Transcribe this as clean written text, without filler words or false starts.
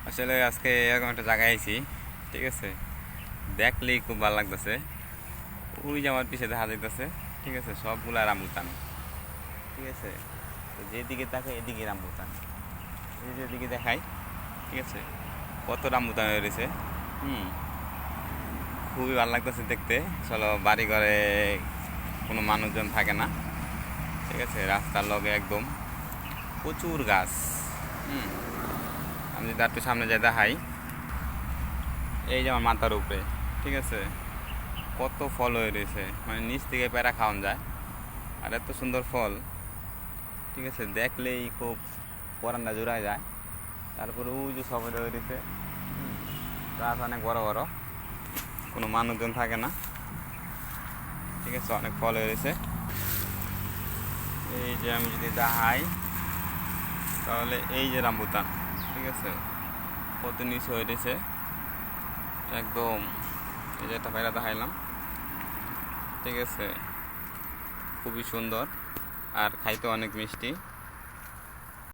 আসলে আজকে এরকম একটা জায়গায় আইছি, ঠিক আছে। দেখলেই খুব ভালো লাগতেছে। ওই যে আমার পিছে দেখা যাইতেছে, ঠিক আছে, সবগুলা রামবুতান, ঠিক আছে। তো যেদিকে তাকে এদিকে রামবুতান, এই যেদিকে দেখাই, ঠিক আছে, কত রামবুতান রয়েছে। হুম, খুবই ভালো লাগতেছে দেখতে। চলো, বাড়ি ঘরে কোনো মানুষজন থাকে না, ঠিক আছে, রাস্তার লগে একদম প্রচুর গাছ। হুম, আমি যদি একটু সামনে যাই দেখাই, এই যে আমার মাথার উপরে, ঠিক আছে, কত ফল হয়ে রয়েছে, মানে নিচ থেকে পেড়া খাওয়ান যায়। আর এত সুন্দর ফল, ঠিক আছে, দেখলেই খুব পরানটা জোড়ায় যায়। তারপরে ওই যে সবাই হয়ে রয়েছে, গাছ অনেক বড় বড়, কোনো মানুষজন থাকে না, ঠিক আছে, অনেক ফল হয়ে রয়েছে। এই যে আমি যদি দেখাই, তাহলে এই যে রামবুতান, ঠিক আছে, কত নিচে হয়ে রয়েছে একদম। এই যে একটা পায়রা দেখাইলাম, ঠিক আছে, খুবই সুন্দর আর খাইতে অনেক মিষ্টি।